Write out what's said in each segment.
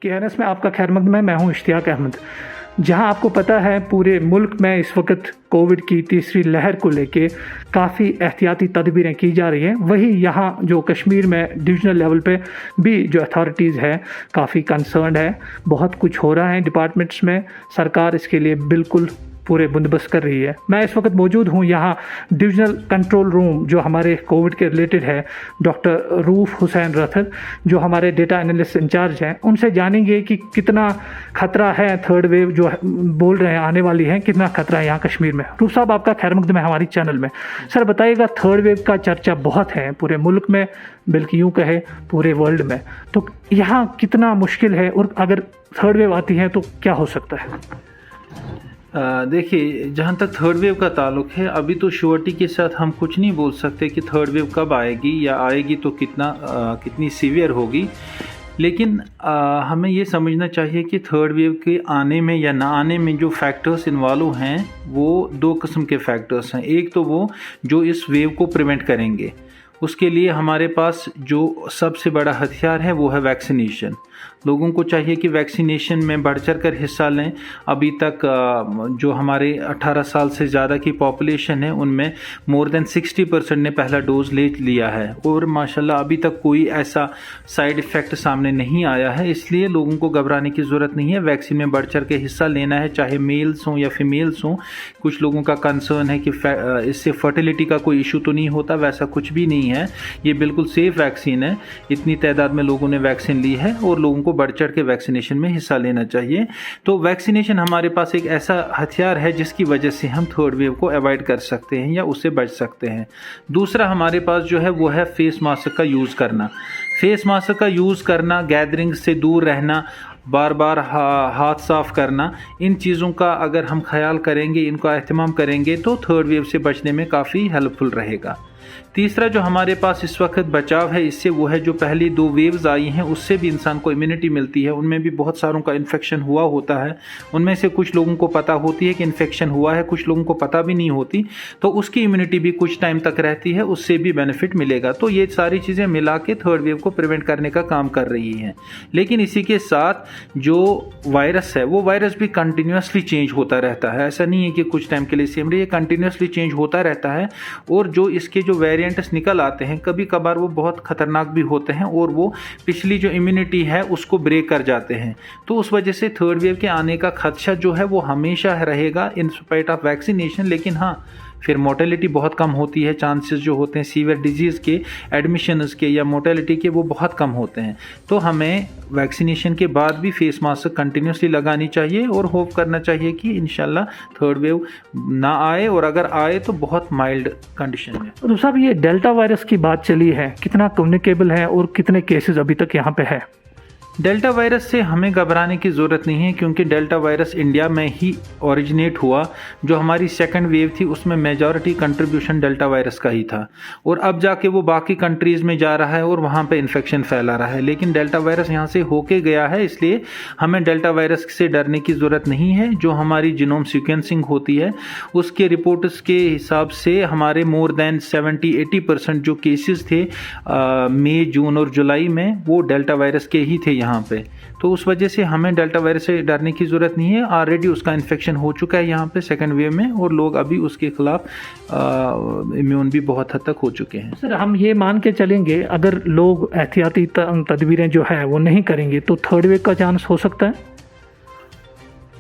KNS में आपका खैर मकदम है। मैं हूं इश्तियाक अहमद। जहां आपको पता है पूरे मुल्क में इस वक्त कोविड की तीसरी लहर को लेके काफ़ी एहतियाती तदबीरें की जा रही हैं, वही यहाँ जो कश्मीर में डिविजनल लेवल पे भी जो अथॉरिटीज़ है काफ़ी कंसर्न है। बहुत कुछ हो रहा है डिपार्टमेंट्स में, सरकार इसके लिए बिल्कुल पूरे बंदोबस्त कर रही है। मैं इस वक्त मौजूद हूँ यहाँ डिविजनल कंट्रोल रूम जो हमारे कोविड के रिलेटेड है, डॉक्टर रूफ हुसैन रथर जो हमारे डेटा एनालिस्ट इंचार्ज हैं, उनसे जानेंगे कि कितना खतरा है, थर्ड वेव जो बोल रहे हैं आने वाली है, कितना खतरा है यहाँ कश्मीर में। रूफ साहब, आपका खैर मकदम है हमारी चैनल में। सर बताइएगा, थर्ड वेव का चर्चा बहुत है पूरे मुल्क में, बल्कि यूँ कहे पूरे वर्ल्ड में, तो यहाँ कितना मुश्किल है और अगर थर्ड वेव आती है तो क्या हो सकता है? देखिए, जहाँ तक थर्ड वेव का ताल्लुक है, अभी तो श्योरिटी के साथ हम कुछ नहीं बोल सकते कि थर्ड वेव कब आएगी या आएगी तो कितनी सीवियर होगी। लेकिन हमें ये समझना चाहिए कि थर्ड वेव के आने में या ना आने में जो फैक्टर्स इन्वॉल्व हैं वो दो किस्म के फैक्टर्स हैं। एक तो वो जो इस वेव को प्रिवेंट करेंगे, उसके लिए हमारे पास जो सबसे बड़ा हथियार है वो है वैक्सीनेशन। लोगों को चाहिए कि वैक्सीनेशन में बढ़ चढ़ कर हिस्सा लें। अभी तक जो हमारे 18 साल से ज़्यादा की पॉपुलेशन है उनमें मोर देन 60% ने पहला डोज ले लिया है और माशाल्लाह अभी तक कोई ऐसा साइड इफ़ेक्ट सामने नहीं आया है। इसलिए लोगों को घबराने की ज़रूरत नहीं है, वैक्सीन में बढ़ चढ़ के हिस्सा लेना है, चाहे मेल्स हों या फीमेल्स हों। कुछ लोगों का कंसर्न है कि इससे फर्टिलिटी का कोई इशू तो नहीं होता, वैसा कुछ भी नहीं है। ये बिल्कुल सेफ़ वैक्सीन है। इतनी तादाद में लोगों ने वैक्सीन ली है और लोगों को बढ़ चढ़ के वैक्सीनेशन में हिस्सा लेना चाहिए। तो वैक्सीनेशन हमारे पास एक ऐसा हथियार है जिसकी वजह से हम थर्ड वेव को अवॉइड कर सकते हैं या उससे बच सकते हैं। दूसरा हमारे पास जो है वो है फेस मास्क का यूज़ करना। फेस मास्क का यूज़ करना, गैदरिंग से दूर रहना, बार बार हाथ साफ करना, इन चीज़ों का अगर हम ख्याल करेंगे, इनका एहतमाम करेंगे तो थर्ड वेव से बचने में काफ़ी हेल्पफुल रहेगा। तीसरा जो हमारे पास इस वक्त बचाव है इससे वो है जो पहली दो वेव्स आई हैं उससे भी इंसान को इम्यूनिटी मिलती है। उनमें भी बहुत सारों का इन्फेक्शन हुआ होता है, उनमें से कुछ लोगों को पता होती है कि इन्फेक्शन हुआ है, कुछ लोगों को पता भी नहीं होती, तो उसकी इम्यूनिटी भी कुछ टाइम तक रहती है, उससे भी बेनिफिट मिलेगा। तो ये सारी चीज़ें मिला के थर्ड वेव को प्रिवेंट करने का काम कर रही हैं। लेकिन इसी के साथ जो वायरस है वो वायरस भी कंटिन्यूसली चेंज होता रहता है। ऐसा नहीं है कि कुछ टाइम के लिए सेम रहे, ये कंटिन्यूसली चेंज होता रहता है। और जो इसके जो वेरिएंट्स निकल आते हैं कभी कभार वो बहुत ख़तरनाक भी होते हैं और वो पिछली जो इम्यूनिटी है उसको ब्रेक कर जाते हैं। तो उस वजह से थर्ड वेव के आने का खदशा जो है वो हमेशा रहेगा इन स्पाइट ऑफ वैक्सीनेशन। लेकिन हाँ, फिर मोर्टेलिटी बहुत कम होती है, चांसेस जो होते हैं सीवियर डिजीज़ के, एडमिशन्स के या मोर्टेलिटी के वो बहुत कम होते हैं। तो हमें वैक्सीनेशन के बाद भी फेस मास्क कंटिन्यूसली लगानी चाहिए और होप करना चाहिए कि इंशाल्लाह थर्ड वेव ना आए, और अगर आए तो बहुत माइल्ड कंडीशन में। तो साहब, ये डेल्टा वायरस की बात चली है, कितना कम्युनिकेबल है और कितने केसेस अभी तक यहाँ पे है? डेल्टा वायरस से हमें घबराने की ज़रूरत नहीं है क्योंकि डेल्टा वायरस इंडिया में ही ओरिजिनेट हुआ। जो हमारी सेकंड वेव थी उसमें मेजॉरिटी कंट्रीब्यूशन डेल्टा वायरस का ही था और अब जाके वो बाकी कंट्रीज़ में जा रहा है और वहाँ पे इन्फेक्शन फैला रहा है। लेकिन डेल्टा वायरस यहाँ से होके गया है, इसलिए हमें डेल्टा वायरस से डरने की ज़रूरत नहीं है। जो हमारी जीनोम सीक्वेंसिंग होती है उसके रिपोर्ट्स के हिसाब से हमारे मोर देन 70-80% जो केसेस थे मई, जून और जुलाई में वो डेल्टा वायरस के ही थे यहाँ पे। तो उस वजह से हमें डेल्टा वायरस से डरने की ज़रूरत नहीं है। ऑलरेडी उसका इन्फेक्शन हो चुका है यहाँ पे सेकंड वेव में और लोग अभी उसके खिलाफ इम्यून भी बहुत हद तक हो चुके हैं। सर, हम ये मान के चलेंगे अगर लोग एहतियाती तदबीरें जो है वो नहीं करेंगे तो थर्ड वेव का चांस हो सकता है?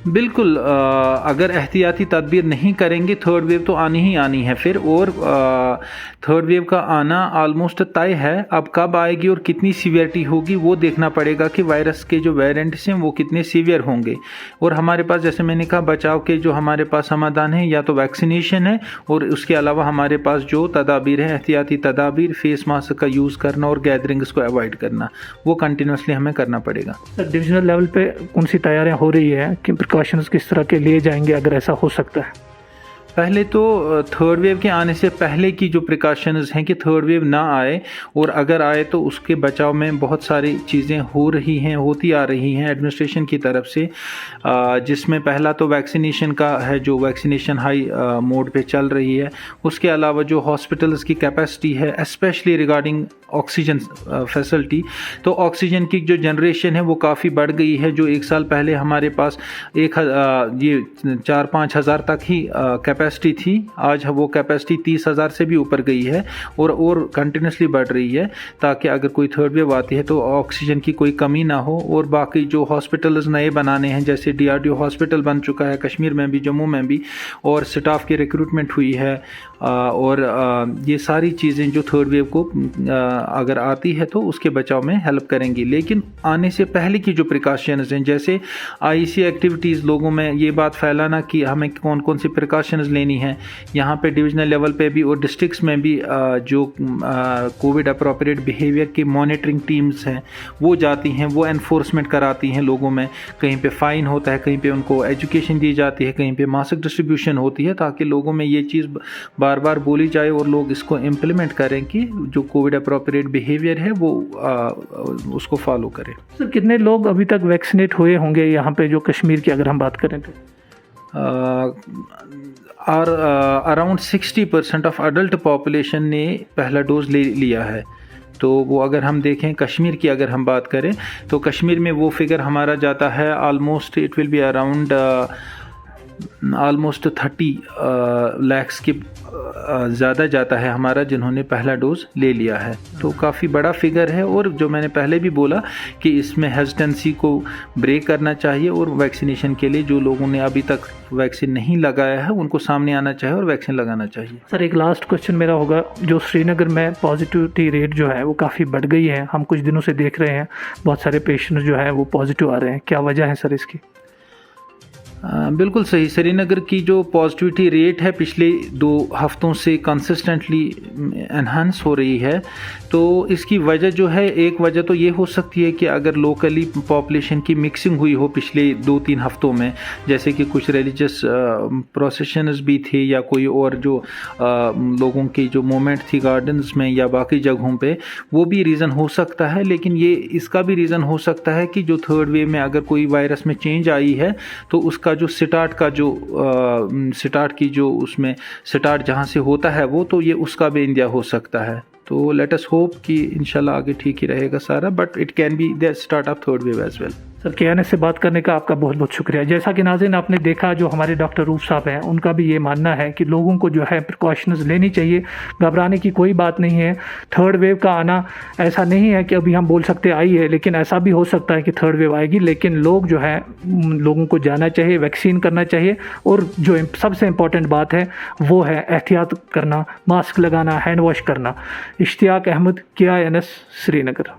बिल्कुल, अगर एहतियाती तदबीर नहीं करेंगे थर्ड वेव तो आनी ही आनी है फिर। और थर्ड वेव का आना आलमोस्ट तय है। अब कब आएगी और कितनी सीवियरिटी होगी वो देखना पड़ेगा कि वायरस के जो वेरिएंट्स हैं वो कितने सीवियर होंगे। और हमारे पास, जैसे मैंने कहा, बचाव के जो हमारे पास समाधान है या तो वैक्सीनेशन है और उसके अलावा हमारे पास जो तदाबीर है, एहतियाती तदाबीर, फेस मास्क का यूज़ करना और गैदरिंग्स को अवॉइड करना, वो कंटिन्यूसली हमें करना पड़ेगा। सर, डिविजनल लेवल पे कौन सी तैयारियां हो रही है कि प्रिकॉशंस किस तरह के लिए जाएंगे अगर ऐसा हो सकता है? पहले तो थर्ड वेव के आने से पहले की जो प्रिकॉशंस हैं कि थर्ड वेव ना आए, और अगर आए तो उसके बचाव में बहुत सारी चीज़ें होती आ रही हैं एडमिनिस्ट्रेशन की तरफ से, जिसमें पहला तो वैक्सीनेशन का है, जो वैक्सीनेशन हाई मोड पे चल रही है। उसके अलावा जो हॉस्पिटल्स की कैपेसिटी है, स्पेशली रिगार्डिंग ऑक्सीजन फैसिलिटी, तो ऑक्सीजन की जो जनरेशन है वो काफ़ी बढ़ गई है। जो एक साल पहले हमारे पास ये 4-5 हज़ार तक ही कैपेसिटी थी, आज वो कैपेसिटी 30,000 से भी ऊपर गई है और कंटिन्यूसली बढ़ रही है, ताकि अगर कोई थर्ड वेव आती है तो ऑक्सीजन की कोई कमी ना हो। और बाकी जो हॉस्पिटल्स नए बनाने हैं, जैसे DRDO हॉस्पिटल बन चुका है कश्मीर में भी, जम्मू में भी, और स्टाफ की रिक्रूटमेंट हुई है, और ये सारी चीज़ें जो थर्ड वेव को अगर आती है तो उसके बचाव में हेल्प करेंगी। लेकिन आने से पहले की जो प्रिकॉशंस हैं, जैसे IEC एक्टिविटीज़, लोगों में ये बात फैलाना कि हमें कौन कौन सी प्रिकॉशंस लेनी है, यहाँ पे डिविजनल लेवल पे भी और डिस्ट्रिक्ट्स में भी जो कोविड अप्रोप्रिएट बिहेवियर की मॉनिटरिंग टीम्स हैं वो जाती हैं, वो एनफोर्समेंट कराती हैं लोगों में। कहीं पे फ़ाइन होता है, कहीं पे उनको एजुकेशन दी जाती है, कहीं पे मास्क डिस्ट्रीब्यूशन होती है, ताकि लोगों में ये चीज़ बार बार बोली जाए और लोग इसको इम्प्लीमेंट करें कि जो कोविड अप्रोप्रिएट बिहेवियर है वो उसको फॉलो करें। सर, कितने लोग अभी तक वैक्सीनेट हुए होंगे यहाँ पे, जो कश्मीर की अगर हम बात करें तो? और अराउंड 60% ऑफ अडल्ट पॉपुलेशन ने पहला डोज ले लिया है। तो वो अगर हम देखें कश्मीर की अगर हम बात करें तो कश्मीर में वो फिगर हमारा जाता है almost, it will be around almost 30 lakhs के ज़्यादा जाता है हमारा जिन्होंने पहला डोज ले लिया है। तो काफ़ी बड़ा फिगर है, और जो मैंने पहले भी बोला कि इसमें हेजिटेंसी को ब्रेक करना चाहिए, और वैक्सीनेशन के लिए जो लोगों ने अभी तक वैक्सीन नहीं लगाया है उनको सामने आना चाहिए और वैक्सीन लगाना चाहिए। सर, एक लास्ट क्वेश्चन मेरा होगा, जो श्रीनगर में पॉजिटिविटी रेट जो है वो काफ़ी बढ़ गई है, हम कुछ दिनों से देख रहे हैं बहुत सारे पेशेंट्स जो है वो पॉजिटिव आ रहे हैं, क्या वजह है सर इसकी? बिल्कुल सही। श्रीनगर की जो पॉजिटिविटी रेट है पिछले 2 हफ्तों से कंसिस्टेंटली एनहांस हो रही है। तो इसकी वजह जो है, एक वजह तो ये हो सकती है कि अगर लोकली पॉपुलेशन की मिक्सिंग हुई हो पिछले 2-3 हफ्तों में, जैसे कि कुछ रिलीजियस प्रोसेशंस भी थे या कोई और जो लोगों की जो मूवमेंट थी गार्डन्स में या बाकी जगहों पे, वो भी रीज़न हो सकता है। लेकिन ये इसका भी रीज़न हो सकता है कि जो थर्ड वेव में अगर कोई वायरस में चेंज आई है तो उसका जो स्टार्ट की जो उसमें स्टार्ट जहाँ से होता है वो, तो ये उसका भी इंडिया हो सकता है। तो लेट अस होप कि इंशाल्लाह आगे ठीक ही रहेगा सारा, but it can be the start of third wave as well. Sir, KNS से बात करने का आपका बहुत बहुत शुक्रिया। जैसा कि नाज़रीन आपने देखा, जो हमारे डॉक्टर रूफ साहब हैं उनका भी ये मानना है कि लोगों को जो है प्रिकॉशंस लेनी चाहिए, घबराने की कोई बात नहीं है। थर्ड वेव का आना ऐसा नहीं है कि अभी हम बोल सकते आई है, लेकिन ऐसा भी हो सकता है कि थर्ड वेव आएगी। लेकिन लोग जो है, लोगों को जाना चाहिए, वैक्सीन करना चाहिए, और जो सबसे इम्पॉर्टेंट बात है वो है एहतियात करना, मास्क लगाना, हैंड वॉश करना। इश्तियाक अहमद, KNS, श्रीनगर।